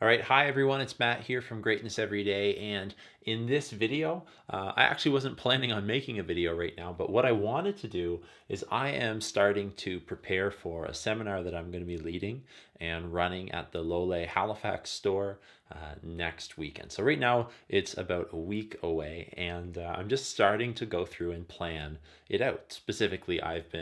All right, hi everyone, it's Matt here from Greatness Everyday, and in this video, I actually wasn't planning on making a video right now, but what I wanted to do is I am starting to prepare for a seminar that I'm going to be leading and running at the Lolë Halifax store next weekend. So right now it's about a week away, and I'm just starting to go through and plan it out. Specifically, I've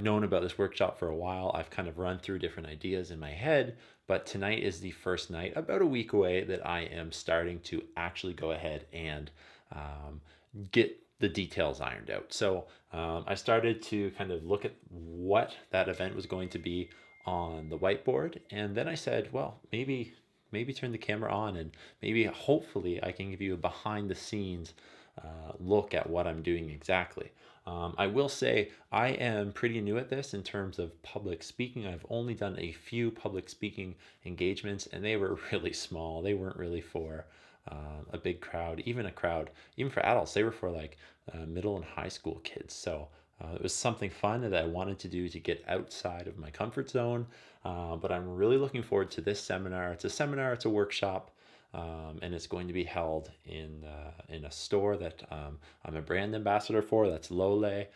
known about this workshop for a while. I've kind of run through different ideas in my head, but tonight is the first night, about a week away, that I am starting to actually go ahead and get the details ironed out. So I started to kind of look at what that event was going to be on the whiteboard, and then I said, well, maybe turn the camera on and maybe hopefully I can give you a behind the scenes look at what I'm doing exactly. I will say I am pretty new at this in terms of public speaking. I've only done a few public speaking engagements, and they were really small. They weren't really for a big crowd, even for adults. They were for like middle and high school kids. So it was something fun that I wanted to do to get outside of my comfort zone. But I'm really looking forward to this seminar. It's a workshop. And it's going to be held in a store that I'm a brand ambassador for. That's Lolë.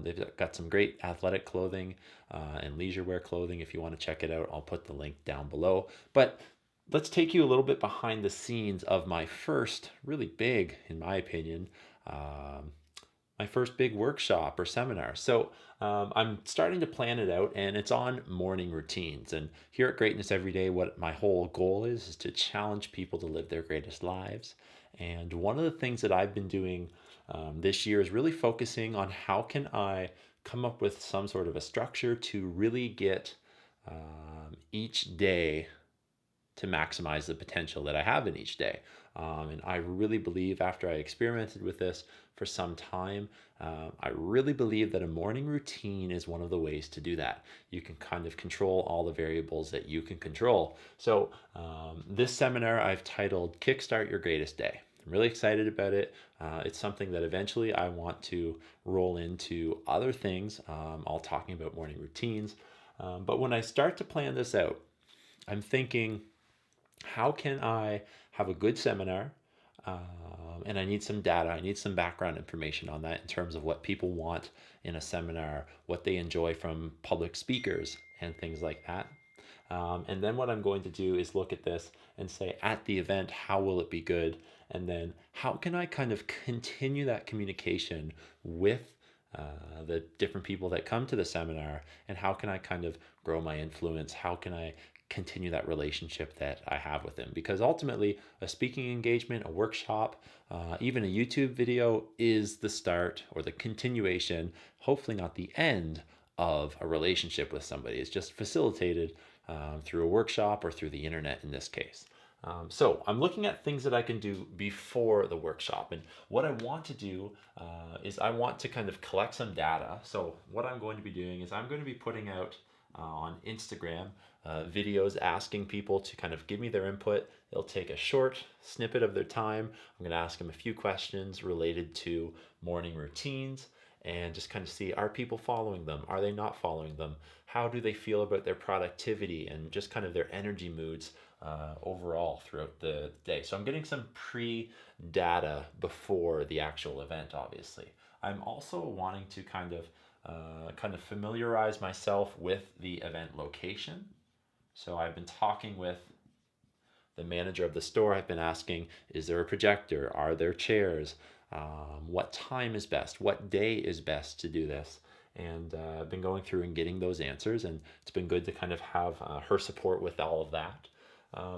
They've got some great athletic clothing and leisure wear clothing. If you want to check it out, I'll put the link down below. But let's take you a little bit behind the scenes of my first really big, in my opinion, my first big workshop or seminar. So I'm starting to plan it out, and it's on morning routines. And here at Greatness Everyday, what my whole goal is to challenge people to live their greatest lives. And one of the things that I've been doing this year is really focusing on how can I come up with some sort of a structure to really get each day to maximize the potential that I have in each day. And I really believe, after I experimented with this for some time, I really believe that a morning routine is one of the ways to do that. You can kind of control all the variables that you can control. So this seminar I've titled Kickstart Your Greatest Day. I'm really excited about it. It's something that eventually I want to roll into other things, all talking about morning routines. But when I start to plan this out, I'm thinking, how can I have a good seminar? And I need some data. I need some background information on that in terms of what people want in a seminar, what they enjoy from public speakers, and things like that. And then what I'm going to do is look at this and say, at the event, how will it be good? And then how can I kind of continue that communication with the different people that come to the seminar, and how can I kind of grow my influence? How can I continue that relationship that I have with them? Because ultimately, a speaking engagement, a workshop, even a YouTube video is the start or the continuation, hopefully not the end, of a relationship with somebody. It's just facilitated through a workshop or through the internet in this case. So I'm looking at things that I can do before the workshop. And what I want to do is I want to kind of collect some data. So what I'm going to be doing is I'm going to be putting out on Instagram videos asking people to kind of give me their input. They'll take a short snippet of their time. I'm going to ask them a few questions related to morning routines and just kind of see, are people following them? Are they not following them? How do they feel about their productivity and just kind of their energy moods overall throughout the day? So I'm getting some pre-data before the actual event, obviously. I'm also wanting to kind of familiarize myself with the event location. So I've been talking with the manager of the store. I've been asking, is there a projector? Are there chairs? What time is best? What day is best to do this? And I've been going through and getting those answers, and it's been good to kind of have her support with all of that.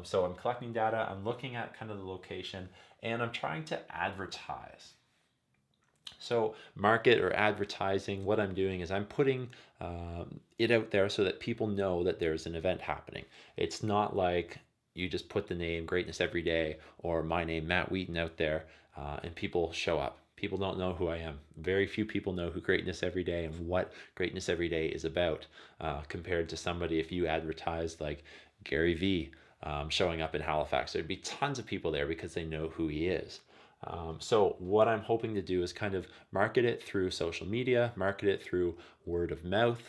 So I'm collecting data, I'm looking at kind of the location, and I'm trying to advertise. So market or advertising, what I'm doing is I'm putting it out there so that people know that there's an event happening. It's not like you just put the name Greatness Everyday or my name, Matt Wheaton, out there and people show up. People don't know who I am. Very few people know who Greatness Everyday and what Greatness Everyday is about compared to somebody, if you advertised like Gary V showing up in Halifax, there'd be tons of people there because they know who he is. So what I'm hoping to do is kind of market it through social media, market it through word of mouth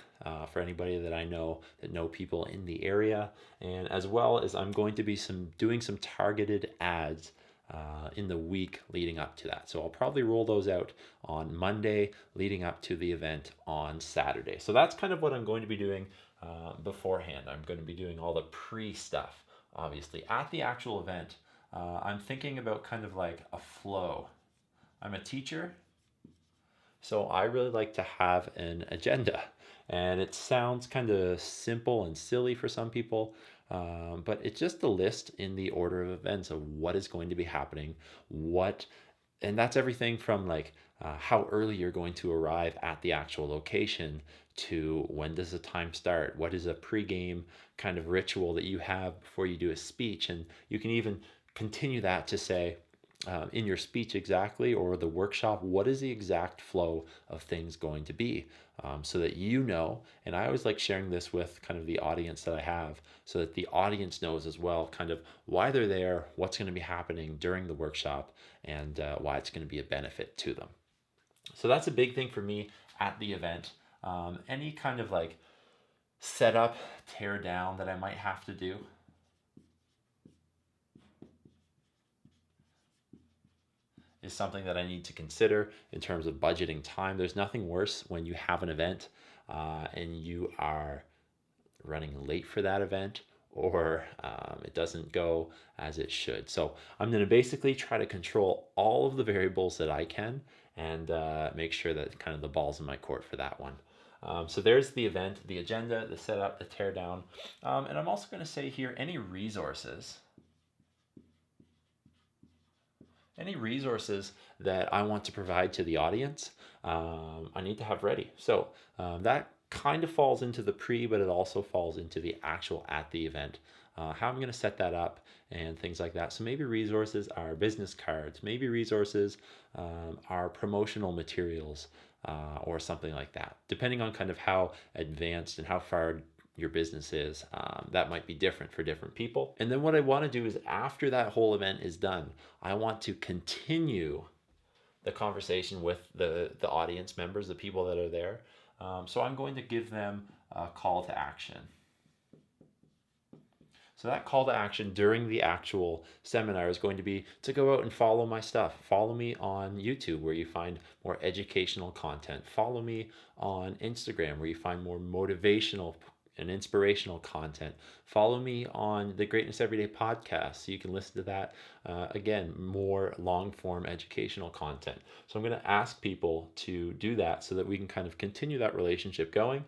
for anybody that I know that know people in the area, and as well as I'm going to be doing some targeted ads in the week leading up to that. So I'll probably roll those out on Monday leading up to the event on Saturday. So that's kind of what I'm going to be doing beforehand. I'm going to be doing all the pre-stuff, obviously. At the actual event, I'm thinking about kind of like a flow. I'm a teacher, so I really like to have an agenda. And it sounds kind of simple and silly for some people, but it's just a list in the order of events of what is going to be happening, and that's everything from like how early you're going to arrive at the actual location to when does the time start, what is a pregame kind of ritual that you have before you do a speech, and you can even continue that to say in your speech exactly, or the workshop, what is the exact flow of things going to be, so that you know. And I always like sharing this with kind of the audience that I have, so that the audience knows as well kind of why they're there, what's going to be happening during the workshop, and why it's going to be a benefit to them. So that's a big thing for me at the event. Any kind of like setup, tear down that I might have to do, is something that I need to consider in terms of budgeting time. There's nothing worse when you have an event and you are running late for that event, or it doesn't go as it should. So I'm going to basically try to control all of the variables that I can, and make sure that kind of the ball's in my court for that one. So there's the event, the agenda, the setup, the teardown. And I'm also going to say here, any resources that I want to provide to the audience, I need to have ready. So that kind of falls into the pre, but it also falls into the actual at the event. How I'm going to set that up and things like that. So maybe resources are business cards, maybe resources are promotional materials, or something like that. Depending on kind of how advanced and how far your business is, that might be different for different people. And then what I want to do is, after that whole event is done, I want to continue the conversation with the audience members, the people that are there. So I'm going to give them a call to action. So that call to action during the actual seminar is going to be to go out and follow my stuff. Follow me on YouTube, where you find more educational content. Follow me on Instagram, where you find more motivational and inspirational content. Follow me on the Greatness Everyday podcast, so you can listen to that. Again, more long form educational content. So I'm going to ask people to do that so that we can kind of continue that relationship going.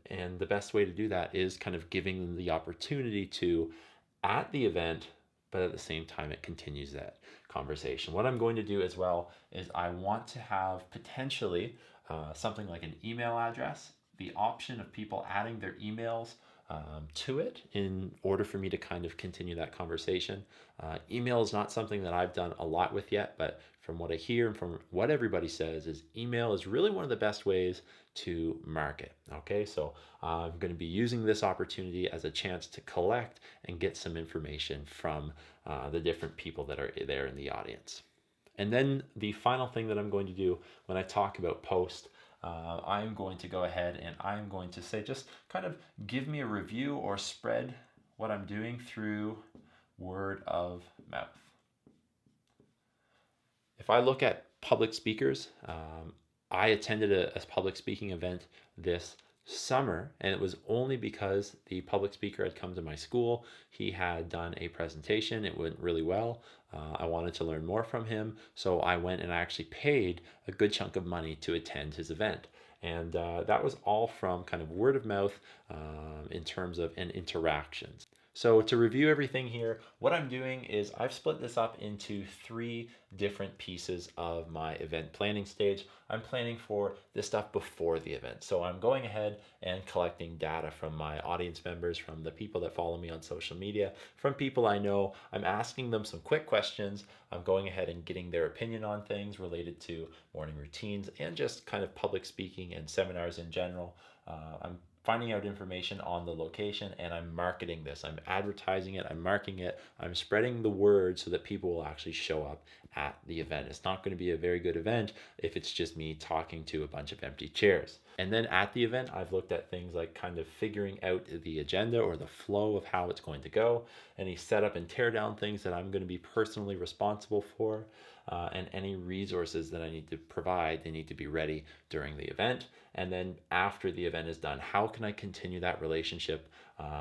And the best way to do that is kind of giving them the opportunity to, at the event, but at the same time it continues that conversation. What I'm going to do as well is I want to have potentially something like an email address, the option of people adding their emails to it in order for me to kind of continue that conversation. Email is not something that I've done a lot with yet, but from what I hear and from what everybody says, is email is really one of the best ways to market. Okay, so I'm going to be using this opportunity as a chance to collect and get some information from the different people that are there in the audience. And then the final thing that I'm going to do when I talk about post, I'm going to go ahead and I'm going to say, just kind of give me a review or spread what I'm doing through word of mouth. If I look at public speakers, I attended a public speaking event this summer, and it was only because the public speaker had come to my school. He had done a presentation. It went really well. I wanted to learn more from him, so I went and I actually paid a good chunk of money to attend his event. And that was all from kind of word of mouth in terms of and interactions. So to review everything here, what I'm doing is I've split this up into 3 different pieces of my event planning stage. I'm planning for this stuff before the event. So I'm going ahead and collecting data from my audience members, from the people that follow me on social media, from people I know. I'm asking them some quick questions. I'm going ahead and getting their opinion on things related to morning routines and just kind of public speaking and seminars in general. I'm finding out information on the location, and I'm marketing this. I'm advertising it, I'm marketing it, I'm spreading the word so that people will actually show up at the event. It's not going to be a very good event if it's just me talking to a bunch of empty chairs. And then at the event, I've looked at things like kind of figuring out the agenda or the flow of how it's going to go, any setup and tear down things that I'm going to be personally responsible for, and any resources that I need to provide, they need to be ready during the event. And then after the event is done, how can I continue that relationship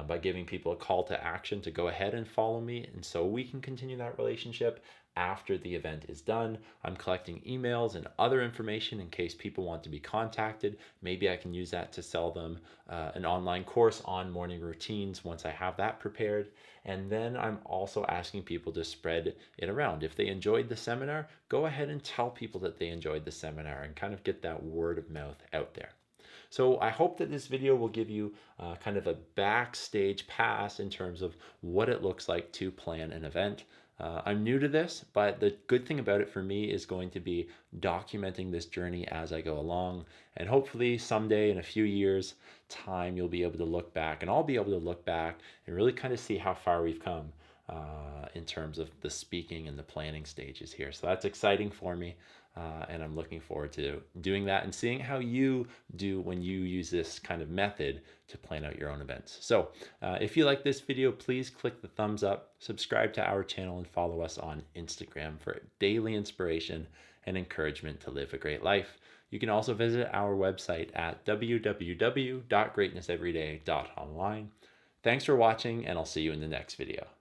by giving people a call to action to go ahead and follow me, and so we can continue that relationship after the event is done. I'm collecting emails and other information in case people want to be contacted. Maybe I can use that to sell them an online course on morning routines once I have that prepared. And then I'm also asking people to spread it around. If they enjoyed the seminar, go ahead and tell people that they enjoyed the seminar and kind of get that word of mouth out there. So I hope that this video will give you kind of a backstage pass in terms of what it looks like to plan an event. I'm new to this, but the good thing about it for me is going to be documenting this journey as I go along. And hopefully someday in a few years' time, you'll be able to look back, and I'll be able to look back and really kind of see how far we've come in terms of the speaking and the planning stages here. So that's exciting for me. And I'm looking forward to doing that and seeing how you do when you use this kind of method to plan out your own events. So if you like this video, please click the thumbs up, subscribe to our channel, and follow us on Instagram for daily inspiration and encouragement to live a great life. You can also visit our website at www.greatnesseveryday.online. Thanks for watching, and I'll see you in the next video.